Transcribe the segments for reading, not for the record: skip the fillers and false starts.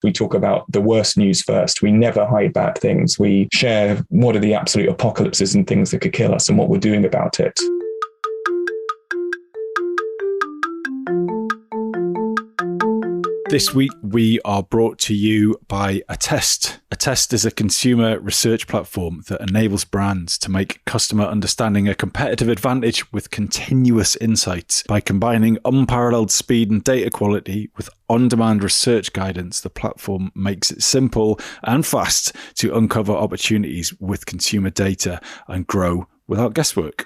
We talk about the worst news first. We never hide bad things. We share what are the absolute apocalypses and things that could kill us and what we're doing about it. This week, we are brought to you by Attest. Attest is a consumer research platform that enables brands to make customer understanding a competitive advantage with continuous insights. By combining unparalleled speed and data quality with on-demand research guidance, the platform makes it simple and fast to uncover opportunities with consumer data and grow without guesswork.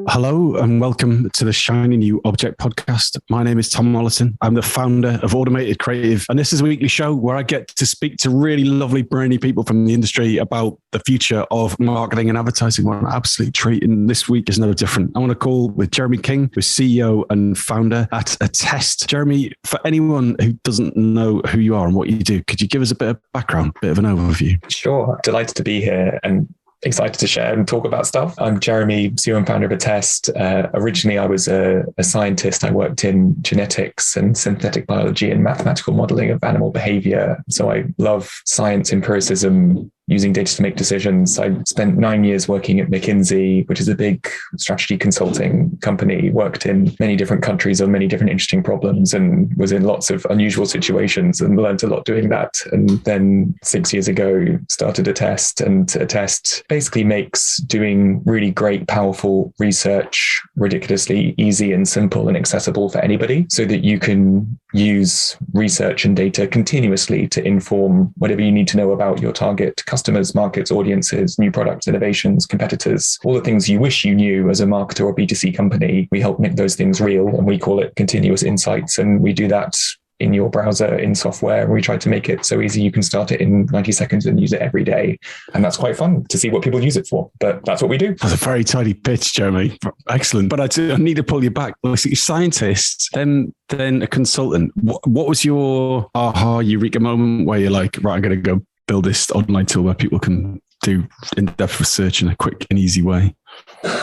Hello and welcome to the Shiny New Object podcast. My name is Tom Mollison. I'm the founder of Automated Creative, and this is a weekly show where I get to speak to really lovely, brainy people from the industry about the future of marketing and advertising. What an absolute treat, and this week is no different. I want to call with Jeremy King, who's CEO and founder at Attest. Jeremy, for anyone who doesn't know who you are and what you do, could you give us a bit of background, a bit of an overview? Sure. Delighted to be here and excited to share and talk about stuff. I'm Jeremy, CEO and founder of Attest. Originally, I was a scientist. I worked in genetics and synthetic biology and mathematical modeling of animal behavior. So I love science, empiricism, using data to make decisions. I spent 9 years working at McKinsey, which is a big strategy consulting company, worked in many different countries on many different interesting problems and was in lots of unusual situations and learned a lot doing that. And then 6 years ago, started Attest, and Attest basically makes doing really great, powerful research ridiculously easy and simple and accessible for anybody so that you can use research and data continuously to inform whatever you need to know about your target customers, markets, audiences, new products, innovations, competitors, all the things you wish you knew as a marketer or B2C company. We help make those things real, and we call it continuous insights. And we do that in your browser, in software. We try to make it so easy you can start it in 90 seconds and use it every day. And that's quite fun to see what people use it for. But that's what we do. That's a very tidy pitch, Jeremy. Excellent. But I need to pull you back. You're a scientist, then a consultant. What was your aha eureka moment where you're like, right, I'm going to go build this online tool where people can do in-depth research in a quick and easy way?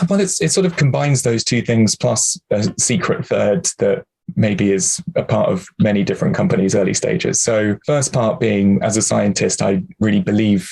Well, it sort of combines those two things plus a secret third that maybe is a part of many different companies' early stages. So first part being, as a scientist, I really believe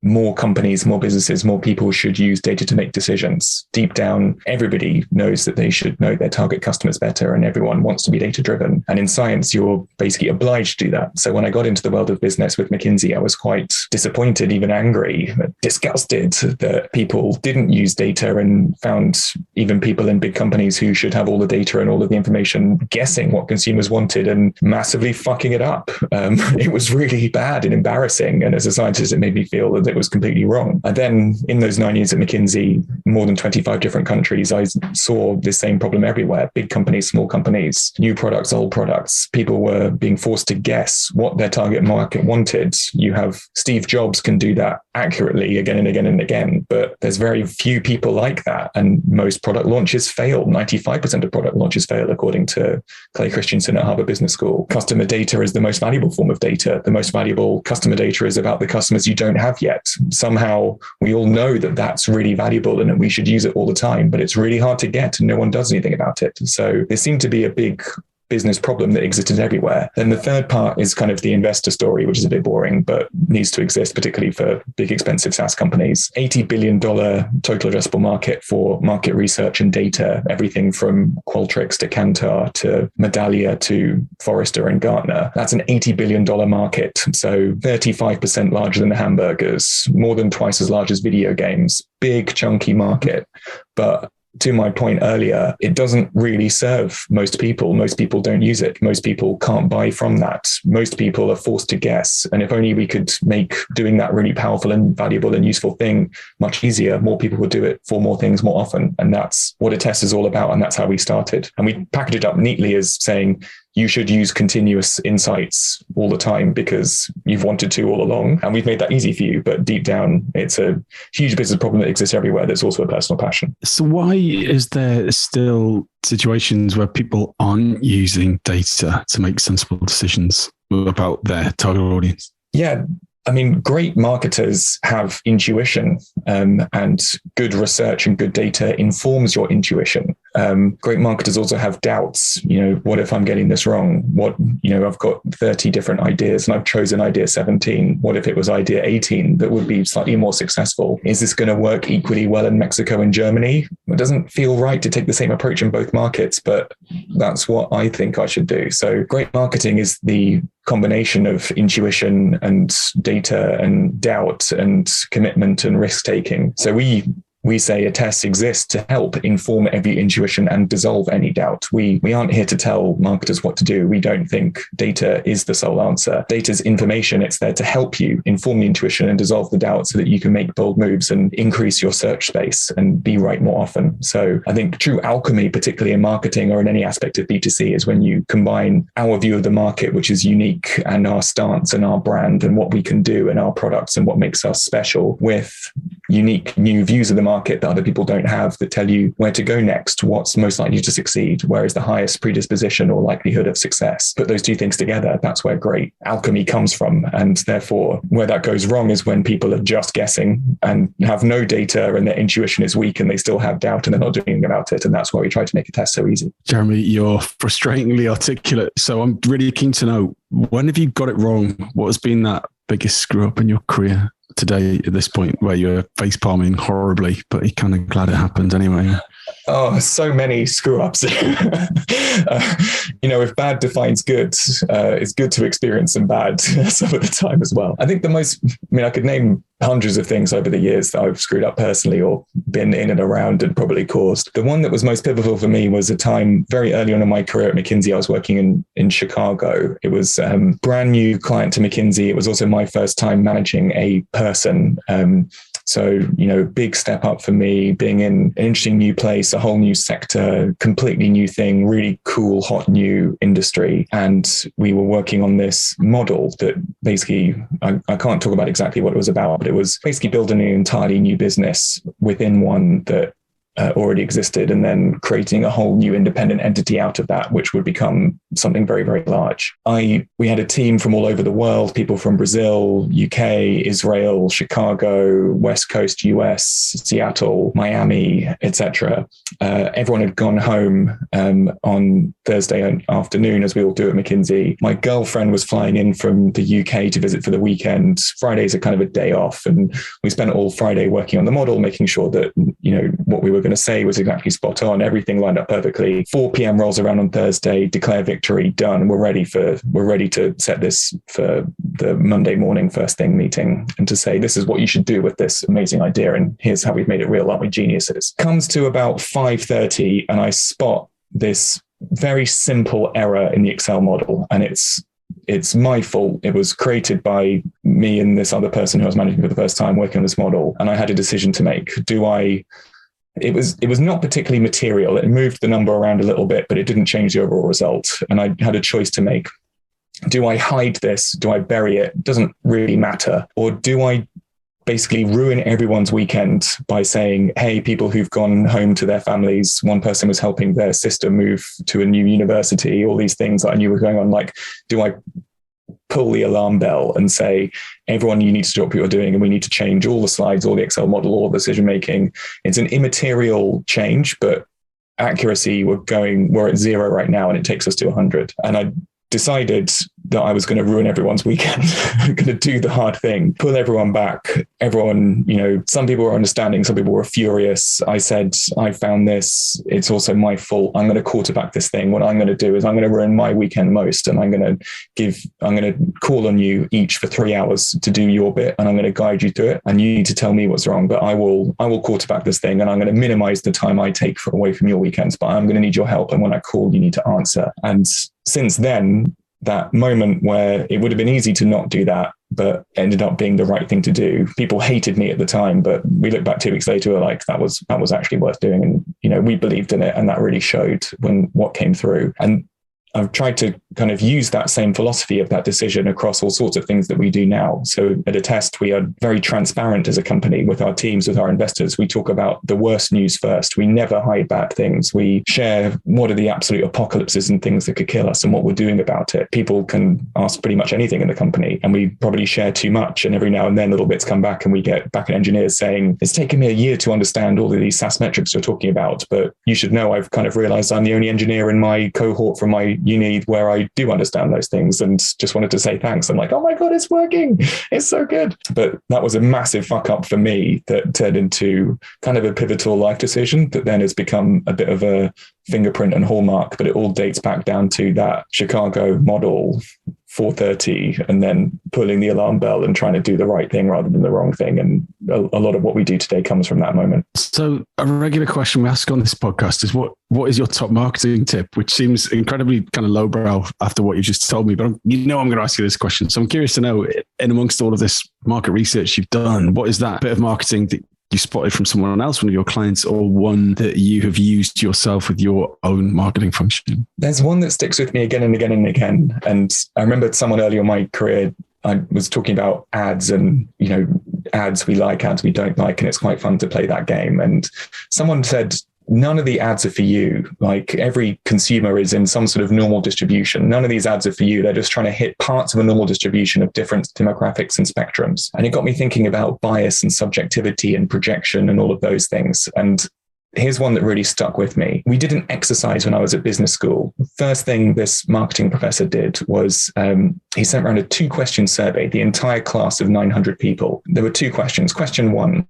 more companies, more businesses, more people should use data to make decisions. Deep down, everybody knows that they should know their target customers better, and everyone wants to be data-driven. And in science, you're basically obliged to do that. So when I got into the world of business with McKinsey, I was quite disappointed, even angry, disgusted that people didn't use data, and found even people in big companies who should have all the data and all of the information guessing what consumers wanted and massively fucking it up. It was really bad and embarrassing. And as a scientist, it made me feel that it was completely wrong. And then in those 9 years at McKinsey, more than 25 different countries, I saw this same problem everywhere. Big companies, small companies, new products, old products. People were being forced to guess what their target market wanted. You have Steve Jobs can do that accurately again and again and again, but there's very few people like that. And most product launches fail. 95% of product launches fail, according to Clay Christensen at Harvard Business School. Customer data is the most valuable form of data. The most valuable customer data is about the customers you don't have yet. Somehow we all know that that's really valuable and that we should use it all the time, but it's really hard to get and no one does anything about it. So there seemed to be a big business problem that existed everywhere. Then the third part is kind of the investor story, which is a bit boring, but needs to exist, particularly for big, expensive SaaS companies. $80 billion total addressable market for market research and data, everything from Qualtrics to Kantar to Medallia to Forrester and Gartner. That's an $80 billion market. So 35% larger than the hamburgers, more than twice as large as video games, big, chunky market. But to my point earlier, it doesn't really serve most people. Most people don't use it. Most people can't buy from that. Most people are forced to guess. And if only we could make doing that really powerful and valuable and useful thing much easier, more people would do it for more things more often. And that's what Attest is all about. And that's how we started. And we packaged it up neatly as saying, you should use continuous insights all the time because you've wanted to all along. And we've made that easy for you. But deep down, it's a huge business problem that exists everywhere. That's also a personal passion. So why is there still situations where people aren't using data to make sensible decisions about their target audience? Yeah. I mean, great marketers have intuition, and good research and good data informs your intuition. Great marketers also have doubts. What if I'm getting this wrong? I've got 30 different ideas and I've chosen idea 17. What if it was idea 18 that would be slightly more successful? Is this going to work equally well in Mexico and Germany? It doesn't feel right to take the same approach in both markets, but that's what I think I should do. So great marketing is the combination of intuition and data and doubt and commitment and risk taking. So we say Attest exists to help inform every intuition and dissolve any doubt. We aren't here to tell marketers what to do. We don't think data is the sole answer. Data's information. It's there to help you inform the intuition and dissolve the doubt so that you can make bold moves and increase your search space and be right more often. So I think true alchemy, particularly in marketing or in any aspect of B2C, is when you combine our view of the market, which is unique, and our stance and our brand and what we can do and our products and what makes us special, with unique new views of the market that other people don't have, that tell you where to go next, what's most likely to succeed, where is the highest predisposition or likelihood of success. Put those two things together, that's where great alchemy comes from. And therefore, where that goes wrong is when people are just guessing and have no data and their intuition is weak and they still have doubt and they're not doing anything about it. And that's why we try to make Attest so easy. Jeremy, you're frustratingly articulate. So I'm really keen to know, when have you got it wrong? What has been that biggest screw up in your career today at this point, where you're face palming horribly, but you're kind of glad it happened anyway? Oh, so many screw ups. If bad defines good, it's good to experience some bad some of the time as well. I think I could name hundreds of things over the years that I've screwed up personally or been in and around and probably caused. The one that was most pivotal for me was a time very early on in my career at McKinsey. I was working in Chicago. It was brand new client to McKinsey. It was also my first time managing a person. So, big step up for me, being in an interesting new place, a whole new sector, completely new thing, really cool, hot new industry. And we were working on this model that basically, I can't talk about exactly what it was about, but it was basically building an entirely new business within one that already existed, and then creating a whole new independent entity out of that, which would become something very, very large. We had a team from all over the world, people from Brazil, UK, Israel, Chicago, West Coast, US, Seattle, Miami, etc. Everyone had gone home on Thursday afternoon, as we all do at McKinsey. My girlfriend was flying in from the UK to visit for the weekend. Fridays are kind of a day off, and we spent all Friday working on the model, making sure that what we were going to say was exactly spot on. Everything lined up perfectly. 4 p.m. rolls around on Thursday, declare victory, done. We're ready to set this for the Monday morning first thing meeting, and to say, this is what you should do with this amazing idea, and here's how we've made it real. Aren't we geniuses? Comes to about 5:30, and I spot this very simple error in the Excel model, and it's my fault. It was created by me and this other person who I was managing for the first time working on this model. And I had a decision to make. It was not particularly material. It moved the number around a little bit, but it didn't change the overall result. And I had a choice to make. Do I hide this? Do I bury it? Doesn't really matter. Or do I basically ruin everyone's weekend by saying, hey, people who've gone home to their families, one person was helping their sister move to a new university, all these things that I knew were going on. Like, do I pull the alarm bell and say, everyone, you need to stop what you're doing, and we need to change all the slides, all the Excel model, all the decision making? It's an immaterial change, but accuracy, we're at 0 right now, and it takes us to 100. And I decided that I was going to ruin everyone's weekend. I'm going to do the hard thing, pull everyone back. Everyone, some people were understanding, some people were furious. I said, I found this. It's also my fault. I'm going to quarterback this thing. What I'm going to do is I'm going to ruin my weekend most, and I'm going to call on you each for 3 hours to do your bit, and I'm going to guide you through it. And you need to tell me what's wrong, but I will quarterback this thing, and I'm going to minimize the time I take away from your weekends, but I'm going to need your help. And when I call, you need to answer. And since then, that moment where it would have been easy to not do that, but ended up being the right thing to do. People hated me at the time, but we look back 2 weeks later, we're like, that was actually worth doing. And, we believed in it, and that really showed when what came through. And I've tried to kind of used that same philosophy of that decision across all sorts of things that we do now. So at Attest, we are very transparent as a company with our teams, with our investors. We talk about the worst news first. We never hide bad things. We share what are the absolute apocalypses and things that could kill us and what we're doing about it. People can ask pretty much anything in the company, and we probably share too much. And every now and then little bits come back, and we get back engineers saying, it's taken me a year to understand all of these SaaS metrics you're talking about, but you should know I've kind of realized I'm the only engineer in my cohort from my uni where I do understand those things, and just wanted to say thanks. I'm like, oh my God, it's working. It's so good. But that was a massive fuck up for me that turned into kind of a pivotal life decision that then has become a bit of a fingerprint and hallmark, but it all dates back down to that Chicago model, 4:30, and then pulling the alarm bell and trying to do the right thing rather than the wrong thing. And a lot of what we do today comes from that moment. So a regular question we ask on this podcast is what is your top marketing tip, which seems incredibly kind of lowbrow after what you just told me, but I'm going to ask you this question. So I'm curious to know, in amongst all of this market research you've done, what is that bit of marketing that you spotted from someone else, one of your clients, or one that you have used yourself with your own marketing function? There's one that sticks with me again and again and again. And I remember someone early in my career, I was talking about ads and, ads we like, ads we don't like. And it's quite fun to play that game. And someone said, none of the ads are for you. Like, every consumer is in some sort of normal distribution. None of these ads are for you. They're just trying to hit parts of a normal distribution of different demographics and spectrums. And it got me thinking about bias and subjectivity and projection and all of those things. And here's one that really stuck with me. We did an exercise when I was at business school. First thing this marketing professor did was he sent around a 2-question survey, the entire class of 900 people. There were 2 questions. Question 1,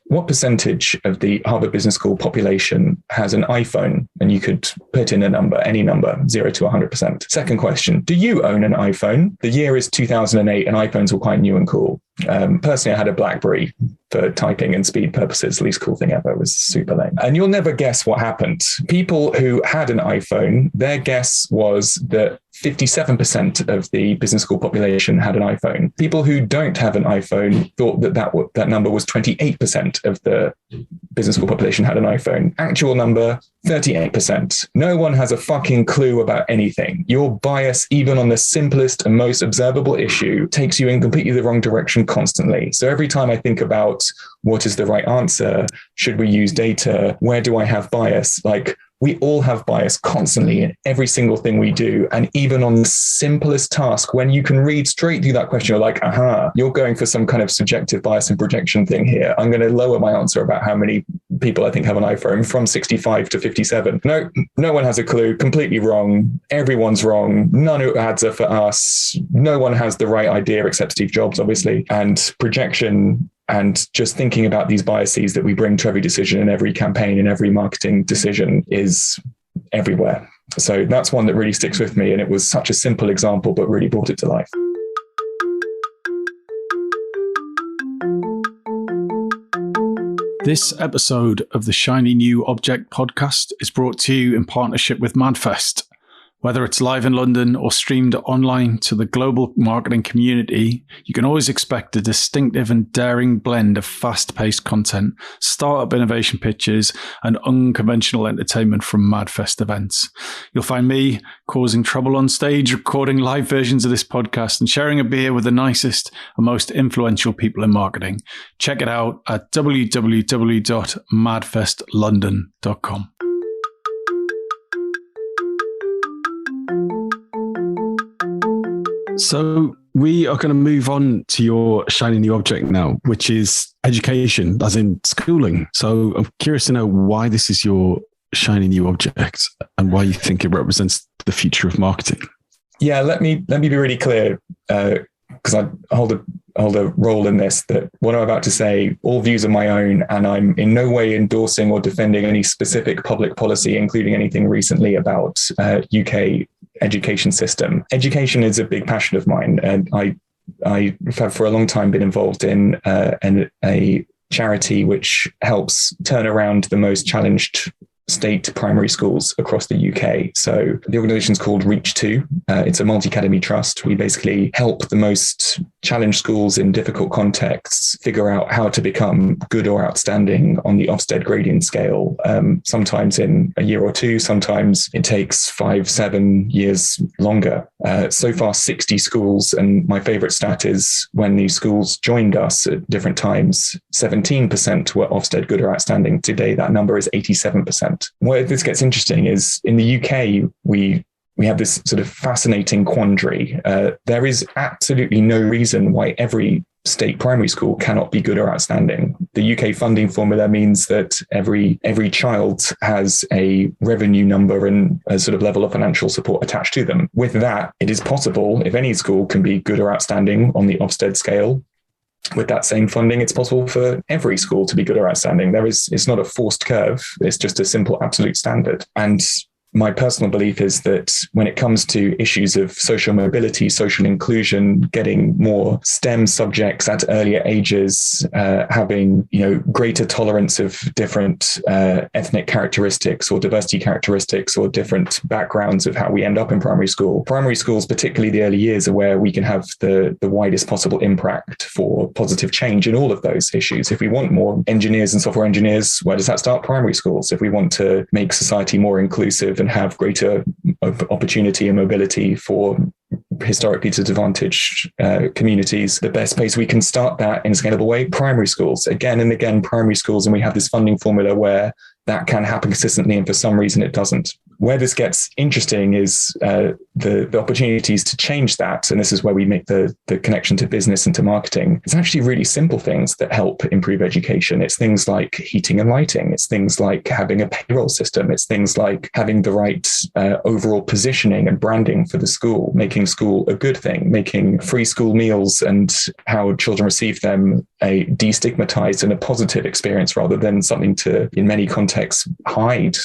what percentage of the Harvard Business School population has an iPhone? And you could put in a number, any number, 0 to 100%. Second question, do you own an iPhone? The year is 2008 and iPhones were quite new and cool. Personally, I had a BlackBerry for typing and speed purposes. Least cool thing ever. It was super lame. And you'll never guess what happened. People who had an iPhone, their guess was that 57% of the business school population had an iPhone. People who don't have an iPhone thought that number was 28% of the business school population had an iPhone. Actual number, 38%. No one has a fucking clue about anything. Your bias, even on the simplest and most observable issue, takes you in completely the wrong direction constantly. So every time I think about what is the right answer, should we use data? Where do I have bias? Like, we all have bias constantly in every single thing we do. And even on the simplest task, when you can read straight through that question, you're like, aha, you're going for some kind of subjective bias and projection thing here. I'm going to lower my answer about how many people I think have an iPhone from 65 to 57. No one has a clue. Completely wrong. Everyone's wrong. None of ads are for us. No one has the right idea except Steve Jobs, obviously. And projection and just thinking about these biases that we bring to every decision and every campaign and every marketing decision is everywhere. So that's one that really sticks with me. And it was such a simple example, but really brought it to life. This episode of the Shiny New Object podcast is brought to you in partnership with MadFest. Whether it's live in London or streamed online to the global marketing community, you can always expect a distinctive and daring blend of fast-paced content, startup innovation pitches, and unconventional entertainment from MadFest events. You'll find me causing trouble on stage, recording live versions of this podcast, and sharing a beer with the nicest and most influential people in marketing. Check it out at www.madfestlondon.com. So we are going to move on to your shiny new object now, which is education, as in schooling. So I'm curious to know why this is your shiny new object and why you think it represents the future of marketing. Yeah, let me be really clear, because I hold a role in this, that what I'm about to say, all views are my own, and I'm in no way endorsing or defending any specific public policy, including anything recently about UK education system. Education is a big passion of mine, and I have for a long time been involved in a charity which helps turn around the most challenged state primary schools across the UK. So the organization is called Reach 2. It's a multi-academy trust. We basically help the most challenge schools in difficult contexts figure out how to become good or outstanding on the Ofsted grading scale, sometimes in a year or two, sometimes it takes 5-7 years longer. So far, 60 schools, and my favorite stat is when these schools joined us at different times, 17% were Ofsted good or outstanding. Today, that number is 87%. Where this gets interesting is in the UK, we have this sort of fascinating quandary. There is absolutely no reason why every state primary school cannot be good or outstanding. The UK funding formula means that every child has a revenue number and a sort of level of financial support attached to them. With that, it is possible, if any school can be good or outstanding on the Ofsted scale, with that same funding, it's possible for every school to be good or outstanding. It's not a forced curve. It's just a simple absolute standard. And my personal belief is that when it comes to issues of social mobility, social inclusion, getting more STEM subjects at earlier ages, having greater tolerance of different ethnic characteristics or diversity characteristics or different backgrounds of how we end up in primary school. Primary schools, particularly the early years, are where we can have the widest possible impact for positive change in all of those issues. If we want more engineers and software engineers, where does that start? Primary schools. If we want to make society more inclusive and have greater opportunity and mobility for historically disadvantaged communities, the best place we can start that in a scalable way, primary schools. Again and again, primary schools, and we have this funding formula where that can happen consistently, and for some reason it doesn't. Where this gets interesting is the opportunities to change that, and this is where we make the connection to business and to marketing. It's actually really simple things that help improve education. It's things like heating and lighting. It's things like having a payroll system. It's things like having the right overall positioning and branding for the school, making school a good thing, making free school meals and how children receive them a destigmatized and a positive experience rather than something to, in many contexts, hide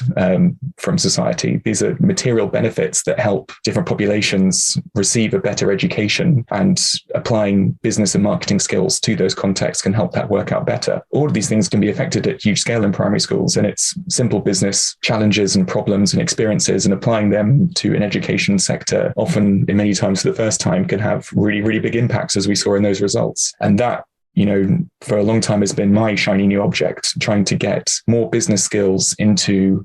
from society. These are material benefits that help different populations receive a better education, and applying business and marketing skills to those contexts can help that work out better. All of these things can be affected at huge scale in primary schools, and it's simple business challenges and problems and experiences, and applying them to an education sector, often in many times for the first time, can have really, really big impacts, as we saw in those results. And that, for a long time has been my shiny new object, trying to get more business skills into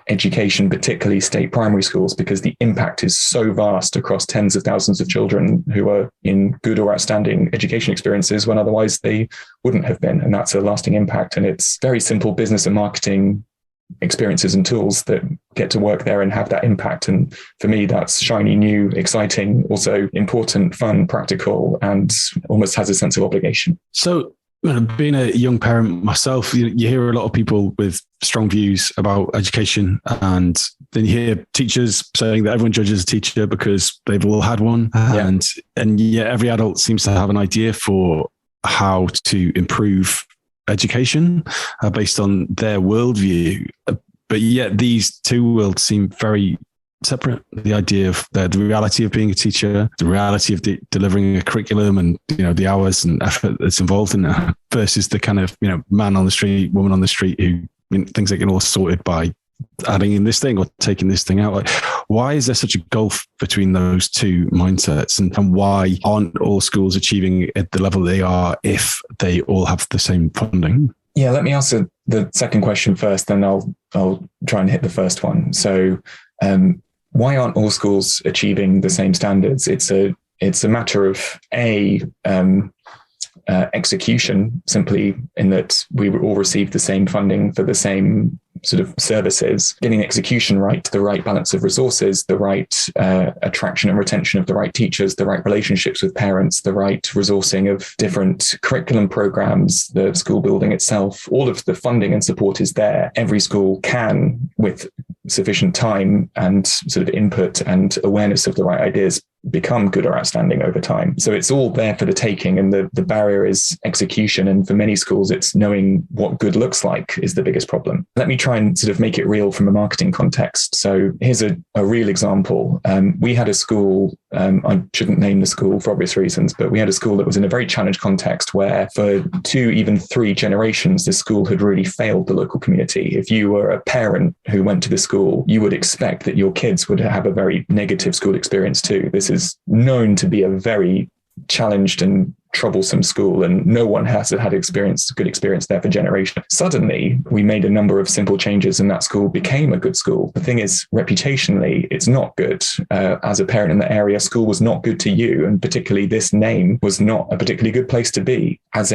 education, particularly state primary schools, because the impact is so vast across tens of thousands of children who are in good or outstanding education experiences when otherwise they wouldn't have been. And that's a lasting impact. And it's very simple business and marketing experiences and tools that get to work there and have that impact. And for me, that's shiny, new, exciting, also important, fun, practical, and almost has a sense of obligation. So, being a young parent myself, you hear a lot of people with strong views about education, and then you hear teachers saying that everyone judges a teacher because they've all had one. And yet every adult seems to have an idea for how to improve education based on their worldview. But yet these two worlds seem very separate. The idea of the reality of being a teacher, the reality of delivering a curriculum, and the hours and effort that's involved in that, versus the kind of man on the street, woman on the street who things that get all sorted by adding in this thing or taking this thing out. Like, why is there such a gulf between those two mindsets, and why aren't all schools achieving at the level they are if they all have the same funding? Yeah, let me answer the second question first, then I'll try and hit the first one. So why aren't all schools achieving the same standards? It's a matter of execution, simply in that we all receive the same funding for the same sort of services. Getting execution right, the right balance of resources, the right attraction and retention of the right teachers, the right relationships with parents, the right resourcing of different curriculum programs, the school building itself, all of the funding and support is there. Every school can, with sufficient time and sort of input and awareness of the right ideas, become good or outstanding over time. So it's all there for the taking, and the barrier is execution. And for many schools, it's knowing what good looks like is the biggest problem. Let me try and sort of make it real from a marketing context. So here's a real example. We had a school, I shouldn't name the school for obvious reasons, but we had a school that was in a very challenged context where for 2, even 3 generations, the school had really failed the local community. If you were a parent who went to the school, you would expect that your kids would have a very negative school experience too. This is known to be a very challenged and troublesome school and no one has had good experience there for generations. Suddenly, we made a number of simple changes and that school became a good school. The thing is, reputationally, it's not good. As a parent in the area, school was not good to you, and particularly this name was not a particularly good place to be. As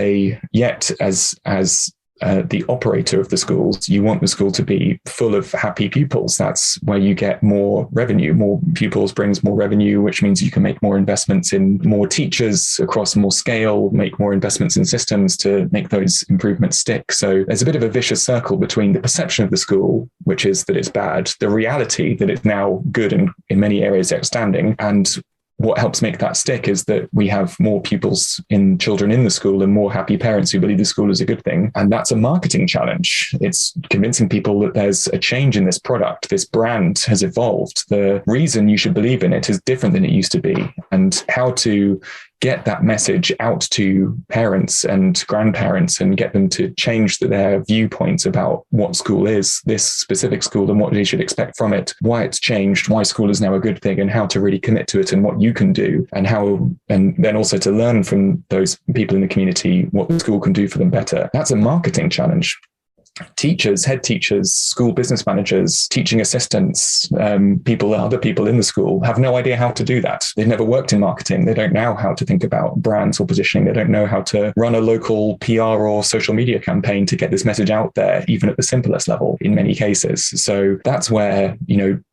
the operator of the schools, you want the school to be full of happy pupils. That's where you get more revenue. More pupils brings more revenue, which means you can make more investments in more teachers across more scale, make more investments in systems to make those improvements stick. So there's a bit of a vicious circle between the perception of the school, which is that it's bad, the reality that it's now good and in many areas outstanding, and what helps make that stick is that we have more children in the school and more happy parents who believe the school is a good thing. And that's a marketing challenge. It's convincing people that there's a change in this product. This brand has evolved. The reason you should believe in it is different than it used to be. And how to get that message out to parents and grandparents and get them to change their viewpoints about what school is, this specific school, and what they should expect from it, why it's changed, why school is now a good thing, and how to really commit to it and what you can do, and then also to learn from those people in the community what the school can do for them better. That's a marketing challenge. Teachers, head teachers, school business managers, teaching assistants, other people in the school have no idea how to do that. They've never worked in marketing. They don't know how to think about brands or positioning. They don't know how to run a local PR or social media campaign to get this message out there, even at the simplest level in many cases. So that's where,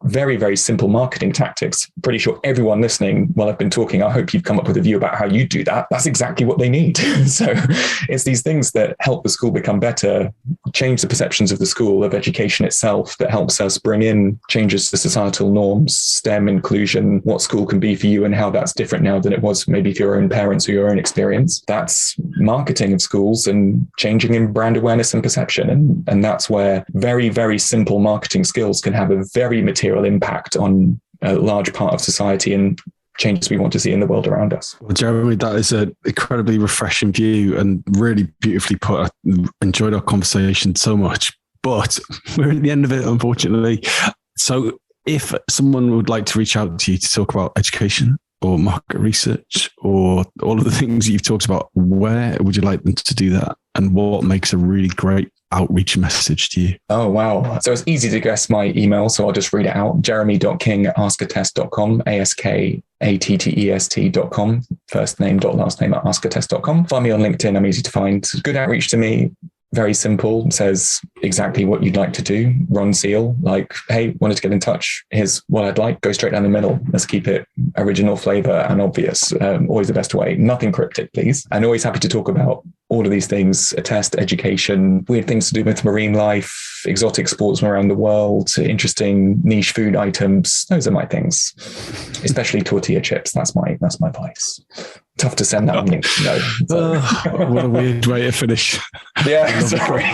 very, very simple marketing tactics. Pretty sure everyone listening, while I've been talking, I hope you've come up with a view about how you do that. That's exactly what they need. So it's these things that help the school become better, change the perceptions of the school, of education itself, that helps us bring in changes to societal norms, STEM inclusion, what school can be for you and how that's different now than it was maybe for your own parents or your own experience. That's marketing of schools and changing in brand awareness and perception. And that's where very, very simple marketing skills can have a very material impact on a large part of society and changes we want to see in the world around us. Well, Jeremy, that is an incredibly refreshing view and really beautifully put. I enjoyed our conversation so much, but we're at the end of it, unfortunately. So if someone would like to reach out to you to talk about education or market research or all of the things you've talked about, where would you like them to do that? And what makes a really great outreach message to you? Oh, wow. So it's easy to guess my email, so I'll just read it out. jeremy.king@askattest.com, ASKATTEST.com, first name, last name @askattest.com. Find me on LinkedIn. I'm easy to find. Good outreach to me. Very simple, says exactly what you'd like to do. Ron Seal, like, hey, wanted to get in touch. Here's what I'd like. Go straight down the middle. Let's keep it original flavor and obvious. Always the best way. Nothing cryptic, please. And always happy to talk about all of these things: Attest, education, weird things to do with marine life, exotic sports from around the world, interesting niche food items. Those are my things, especially tortilla chips. That's my vice. Tough to send that on LinkedIn, though. What a weird way to finish. Yeah, sorry.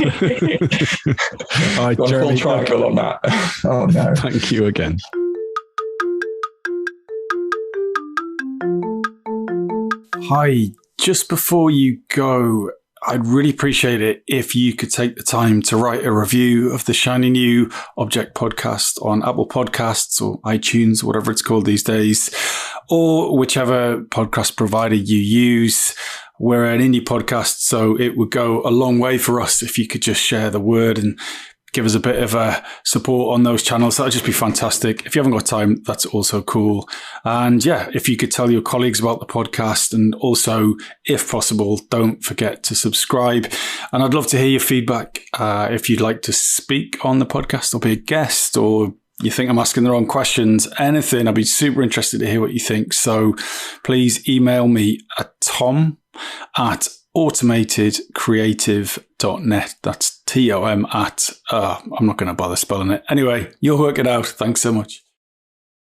All right, Jeremy, full triangle on that. Oh, no. Thank you again. Hi, just before you go, I'd really appreciate it if you could take the time to write a review of the Shiny New Object podcast on Apple Podcasts or iTunes, whatever it's called these days, or whichever podcast provider you use. We're an indie podcast, so it would go a long way for us if you could just share the word and give us a bit of a support on those channels. That would just be fantastic. If you haven't got time, that's also cool. And yeah, if you could tell your colleagues about the podcast, and also, if possible, don't forget to subscribe. And I'd love to hear your feedback. If you'd like to speak on the podcast or be a guest, or you think I'm asking the wrong questions, anything, I'd be super interested to hear what you think. So please email me at tom@automatedcreative.net. That's TOM at, I'm not going to bother spelling it. Anyway, you'll work it out. Thanks so much.